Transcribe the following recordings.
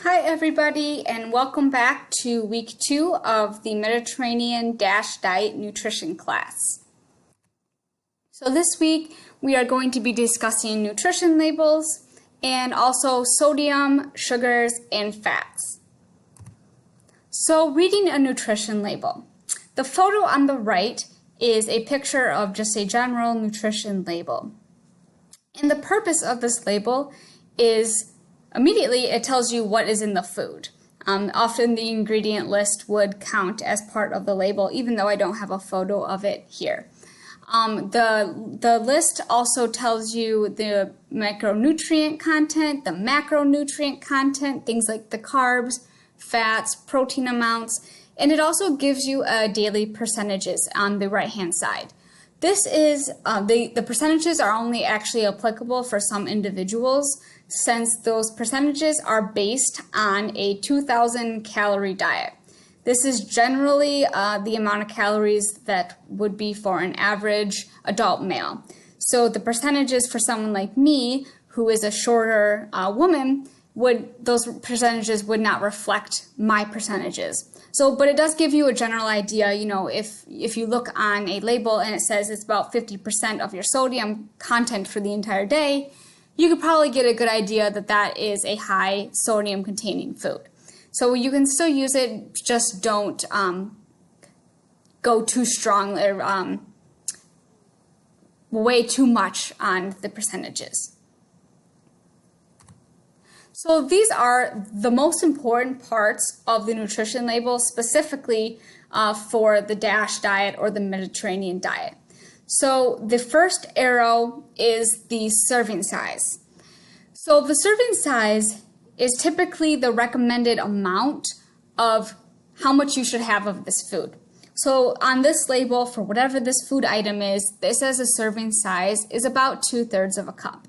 Hi everybody, and welcome back to week 2 of the Mediterranean Diet Nutrition class. So this week we are going to be discussing nutrition labels and also sodium, sugars, and fats. So reading a nutrition label. The photo on the right is a picture of just a general nutrition label. And the purpose of this label is immediately it tells you what is in the food. Often the ingredient list would count as part of the label, even though I don't have a photo of it here. The list also tells you the micronutrient content, the macronutrient content, things like the carbs, fats, protein amounts, and it also gives you daily percentages on the right-hand side. This is, the percentages are only actually applicable for some individuals, since those percentages are based on a 2,000 calorie diet. This is generally the amount of calories that would be for an average adult male. So the percentages for someone like me, who is a shorter woman, those percentages would not reflect my percentages. But it does give you a general idea, if you look on a label and it says it's about 50% of your sodium content for the entire day, you could probably get a good idea that that is a high sodium containing food. So you can still use it, just don't go too strong or way too much on the percentages. So these are the most important parts of the nutrition label, specifically for the DASH diet or the Mediterranean diet. So the first arrow is the serving size. So the serving size is typically the recommended amount of how much you should have of this food. So on this label, for whatever this food item is, this says a serving size is about 2/3 of a cup.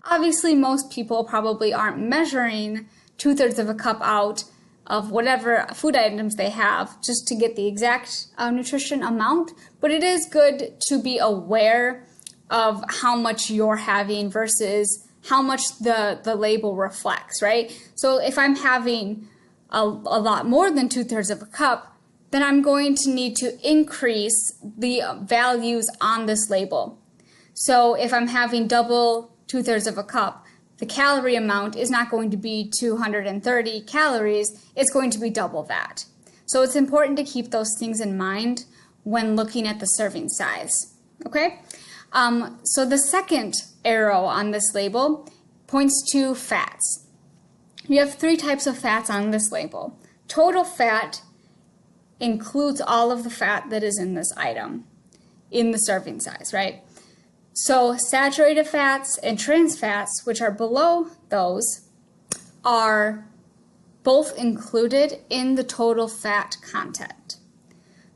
Obviously, most people probably aren't measuring 2/3 of a cup out of whatever food items they have just to get the exact nutrition amount, but it is good to be aware of how much you're having versus how much the label reflects, right? So if I'm having a lot more than 2/3 of a cup, then I'm going to need to increase the values on this label. So if I'm having double 2/3 of a cup, the calorie amount is not going to be 230 calories, it's going to be double that. So it's important to keep those things in mind when looking at the serving size, okay? So the second arrow on this label points to fats. You have 3 types of fats on this label. Total fat includes all of the fat that is in this item in the serving size, right? So saturated fats and trans fats, which are below those, are both included in the total fat content.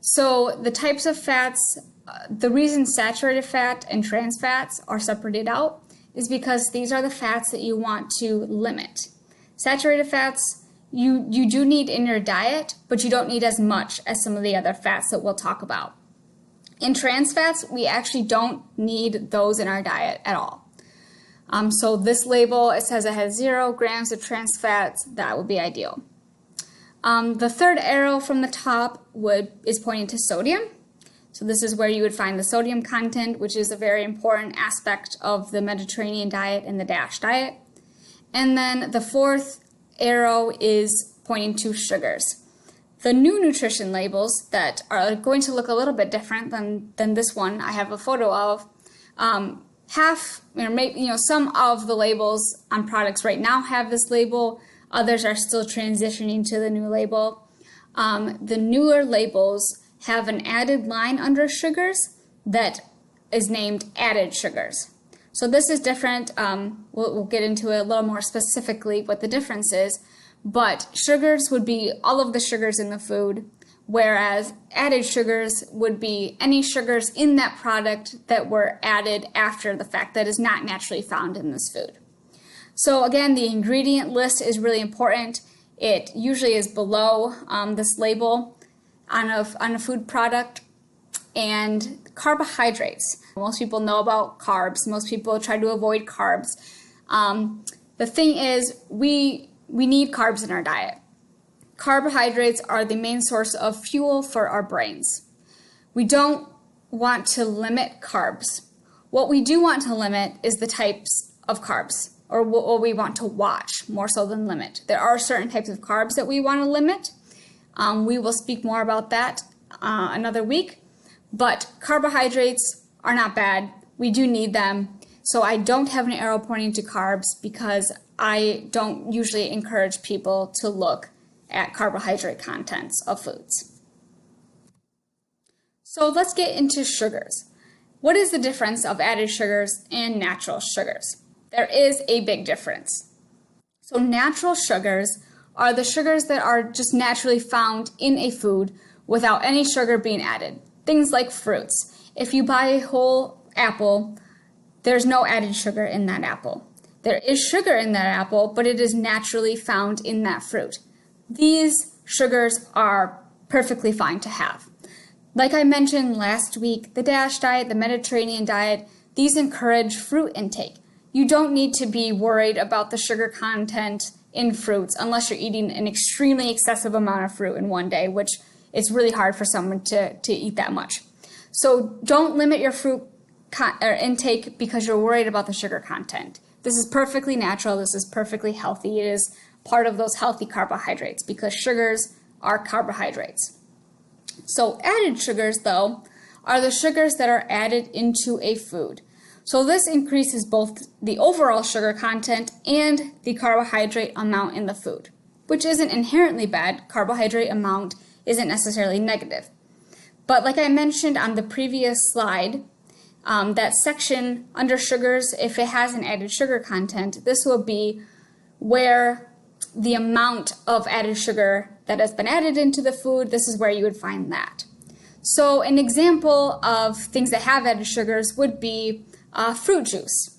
So the types of fats, the reason saturated fat and trans fats are separated out is because these are the fats that you want to limit. Saturated fats you do need in your diet, but you don't need as much as some of the other fats that we'll talk about. In trans fats, we actually don't need those in our diet at all. So this label, it says it has 0 grams of trans fats. That would be ideal. The third arrow from the top is pointing to sodium. So this is where you would find the sodium content, which is a very important aspect of the Mediterranean diet and the DASH diet. And then the fourth arrow is pointing to sugars. The new nutrition labels that are going to look a little bit different than this one I have a photo of, some of the labels on products right now have this label, others are still transitioning to the new label. The newer labels have an added line under sugars that is named added sugars. So this is different. We'll get into it a little more specifically what the difference is. But sugars would be all of the sugars in the food, whereas added sugars would be any sugars in that product that were added after the fact that is not naturally found in this food. So again, the ingredient list is really important. It usually is below this label on a food product. And carbohydrates. Most people know about carbs. Most people try to avoid carbs. The thing is, we need carbs in our diet. Carbohydrates are the main source of fuel for our brains. We don't want to limit carbs. What we do want to limit is the types of carbs, or what we want to watch more so than limit. There are certain types of carbs that we want to limit. We will speak more about that another week, but carbohydrates are not bad. We do need them. So I don't have an arrow pointing to carbs because I don't usually encourage people to look at carbohydrate contents of foods. So let's get into sugars. What is the difference of added sugars and natural sugars? There is a big difference. So natural sugars are the sugars that are just naturally found in a food without any sugar being added. Things like fruits. If you buy a whole apple, there's no added sugar in that apple. There is sugar in that apple, but it is naturally found in that fruit. These sugars are perfectly fine to have. Like I mentioned last week, the DASH diet, the Mediterranean diet, these encourage fruit intake. You don't need to be worried about the sugar content in fruits unless you're eating an extremely excessive amount of fruit in one day, which it's really hard for someone to eat that much. So don't limit your fruit intake because you're worried about the sugar content. This is perfectly natural. This is perfectly healthy. It is part of those healthy carbohydrates because sugars are carbohydrates. So added sugars, though, are the sugars that are added into a food. So this increases both the overall sugar content and the carbohydrate amount in the food, which isn't inherently bad. Carbohydrate amount isn't necessarily negative. But like I mentioned on the previous slide, that section under sugars, if it has an added sugar content, this will be where the amount of added sugar that has been added into the food, this is where you would find that. So an example of things that have added sugars would be fruit juice.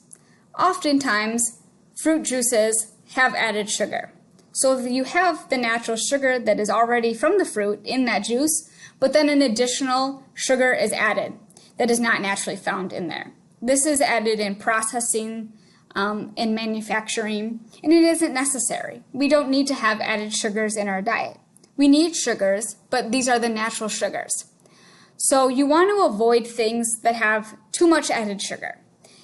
Oftentimes, fruit juices have added sugar. So if you have the natural sugar that is already from the fruit in that juice, but then an additional sugar is added that is not naturally found in there. This is added in processing, in manufacturing, and it isn't necessary. We don't need to have added sugars in our diet. We need sugars, but these are the natural sugars. So you want to avoid things that have too much added sugar.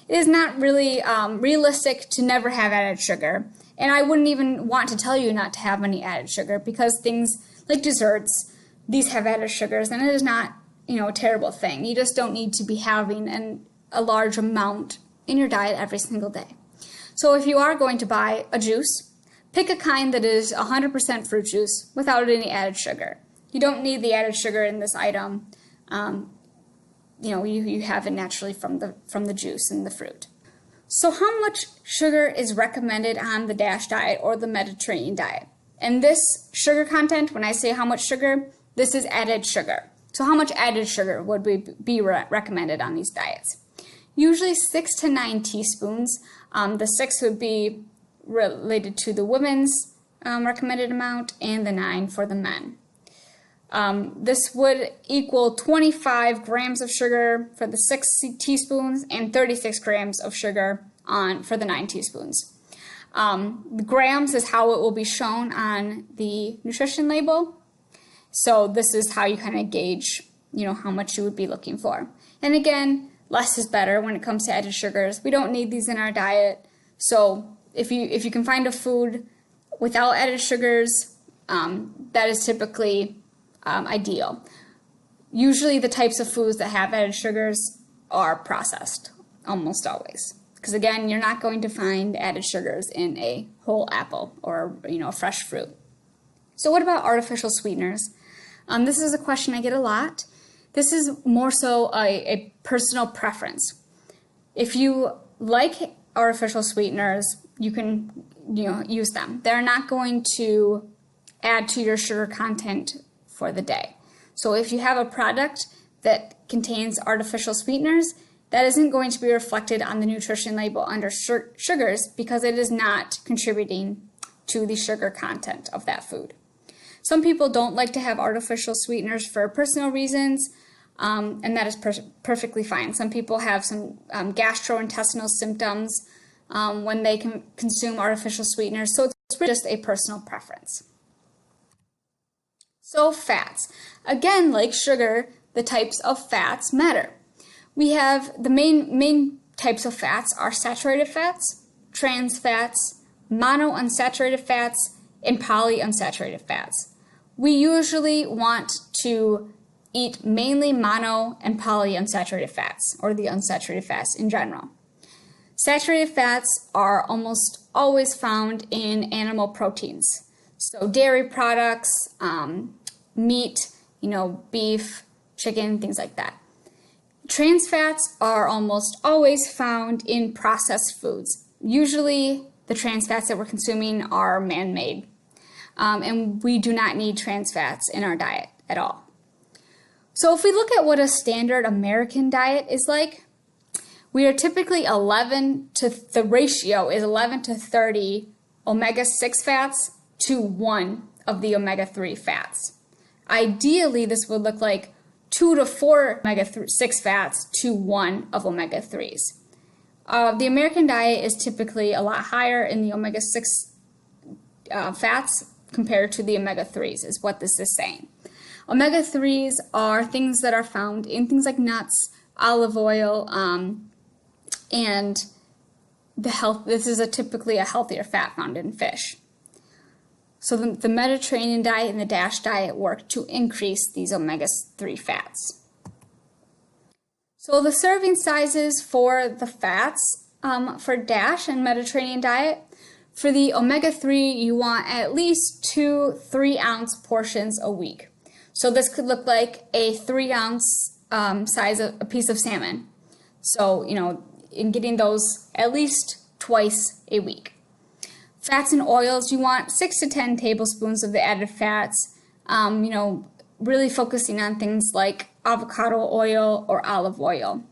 It is not really realistic to never have added sugar, and I wouldn't even want to tell you not to have any added sugar because things like desserts, these have added sugars, and it is not, a terrible thing. You just don't need to be having a large amount in your diet every single day. So if you are going to buy a juice, pick a kind that is 100% fruit juice without any added sugar. You don't need the added sugar in this item. You have it naturally from the juice and the fruit. So how much sugar is recommended on the DASH diet or the Mediterranean diet? And this sugar content, when I say how much sugar, this is added sugar. So how much added sugar would be recommended on these diets? Usually 6 to 9 teaspoons. The 6 would be related to the women's recommended amount and the 9 for the men. This would equal 25 grams of sugar for the 6 teaspoons and 36 grams of sugar for the 9 teaspoons. The grams is how it will be shown on the nutrition label. So this is how you kind of gauge, how much you would be looking for. And again, less is better when it comes to added sugars. We don't need these in our diet. So if you can find a food without added sugars, that is typically ideal. Usually the types of foods that have added sugars are processed, almost always. Because again, you're not going to find added sugars in a whole apple or a fresh fruit. So what about artificial sweeteners? This is a question I get a lot. This is more so a personal preference. If you like artificial sweeteners, you can use them. They're not going to add to your sugar content for the day. So if you have a product that contains artificial sweeteners, that isn't going to be reflected on the nutrition label under sugars because it is not contributing to the sugar content of that food. Some people don't like to have artificial sweeteners for personal reasons, and that is perfectly fine. Some people have some gastrointestinal symptoms when they consume artificial sweeteners, so it's just a personal preference. So fats. Again, like sugar, the types of fats matter. We have the main types of fats are saturated fats, trans fats, monounsaturated fats, and polyunsaturated fats. We usually want to eat mainly mono and polyunsaturated fats, or the unsaturated fats in general. Saturated fats are almost always found in animal proteins. So dairy products, meat, beef, chicken, things like that. Trans fats are almost always found in processed foods. Usually the trans fats that we're consuming are man-made. And we do not need trans fats in our diet at all. So if we look at what a standard American diet is like, we are typically the ratio is 11 to 30 omega-6 fats to 1 of the omega-3 fats. Ideally, this would look like 2 to 4 omega-6 fats to 1 of omega-3s. The American diet is typically a lot higher in the omega-6 fats compared to the omega-3s, is what this is saying. Omega-3s are things that are found in things like nuts, olive oil, and this is typically a healthier fat found in fish. So the Mediterranean diet and the DASH diet work to increase these omega-3 fats. So the serving sizes for the fats for DASH and Mediterranean diet, for the omega-3 you want at least 2 3-ounce portions a week. So this could look like a 3-ounce size of a piece of salmon. So, in getting those at least twice a week. Fats and oils, you want 6 to 10 tablespoons of the added fats, really focusing on things like avocado oil or olive oil.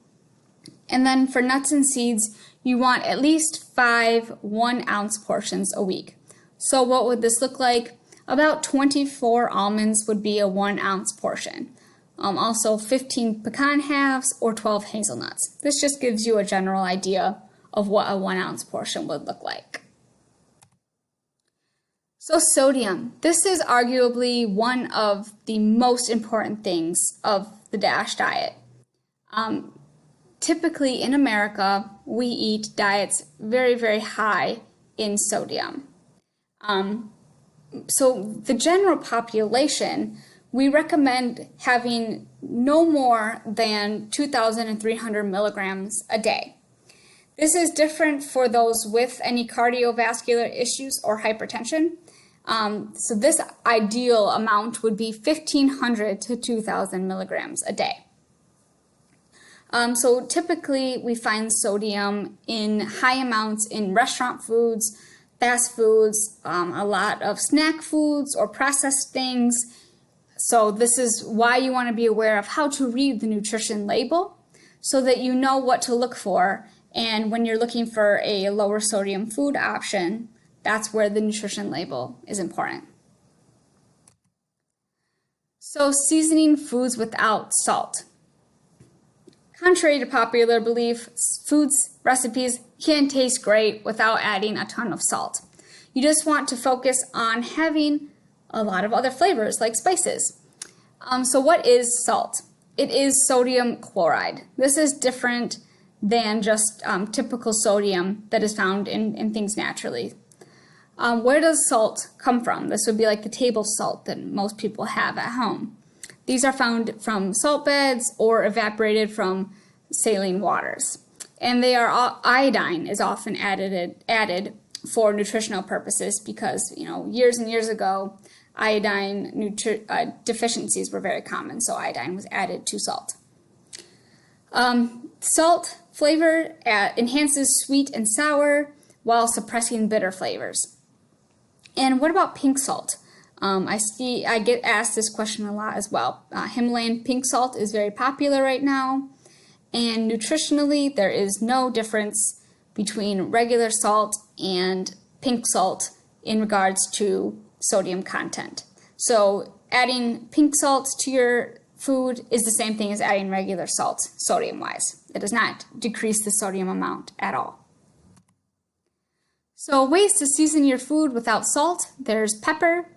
And then for nuts and seeds, you want at least 5 1-ounce portions a week. So what would this look like? About 24 almonds would be a 1-ounce portion. Also 15 pecan halves or 12 hazelnuts. This just gives you a general idea of what a 1-ounce portion would look like. So sodium. This is arguably one of the most important things of the DASH diet. Typically in America, we eat diets very, very high in sodium. So the general population, we recommend having no more than 2,300 milligrams a day. This is different for those with any cardiovascular issues or hypertension. So this ideal amount would be 1,500 to 2,000 milligrams a day. So typically we find sodium in high amounts in restaurant foods, fast foods, a lot of snack foods or processed things. So this is why you want to be aware of how to read the nutrition label so that you know what to look for. And when you're looking for a lower sodium food option, that's where the nutrition label is important. So seasoning foods without salt. Contrary to popular belief, recipes can taste great without adding a ton of salt. You just want to focus on having a lot of other flavors like spices. So what is salt? It is sodium chloride. This is different than just typical sodium that is found in things naturally. Where does salt come from? This would be like the table salt that most people have at home. These are found from salt beds or evaporated from saline waters. And iodine is often added for nutritional purposes because, years and years ago, iodine deficiencies were very common, so iodine was added to salt. Salt flavor enhances sweet and sour while suppressing bitter flavors. And what about pink salt? I get asked this question a lot as well. Himalayan pink salt is very popular right now, and nutritionally there is no difference between regular salt and pink salt in regards to sodium content. So adding pink salt to your food is the same thing as adding regular salt, sodium-wise. It does not decrease the sodium amount at all. So ways to season your food without salt. There's pepper.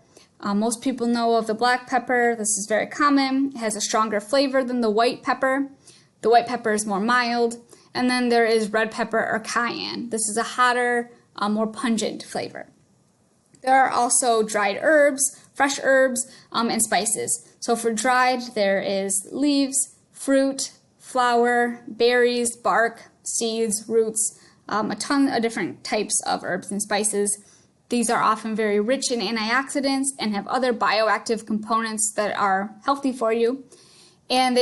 Most people know of the black pepper. This is very common. It has a stronger flavor than the white pepper. The white pepper is more mild. And then there is red pepper or cayenne. This is a hotter, more pungent flavor. There are also dried herbs, fresh herbs, and spices. So for dried, there is leaves, fruit, flower, berries, bark, seeds, roots, a ton of different types of herbs and spices. These are often very rich in antioxidants and have other bioactive components that are healthy for you. And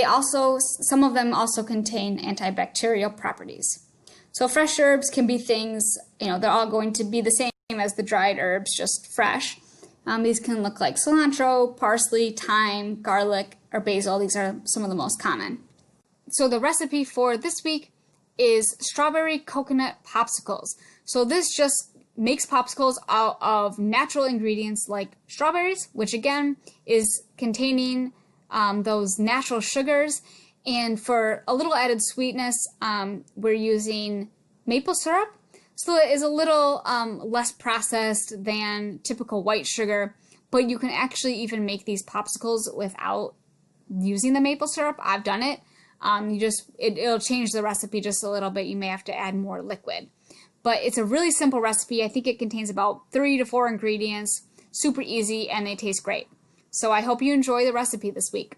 some of them also contain antibacterial properties. So fresh herbs can be things, they're all going to be the same as the dried herbs, just fresh. These can look like cilantro, parsley, thyme, garlic, or basil. These are some of the most common. So the recipe for this week is strawberry coconut popsicles. So this just makes popsicles out of natural ingredients like strawberries, which again is containing those natural sugars. And for a little added sweetness, we're using maple syrup. So it is a little less processed than typical white sugar, but you can actually even make these popsicles without using the maple syrup. I've done it. It'll change the recipe just a little bit. You may have to add more liquid. But it's a really simple recipe. I think it contains about 3 to 4 ingredients, super easy, and they taste great. So I hope you enjoy the recipe this week.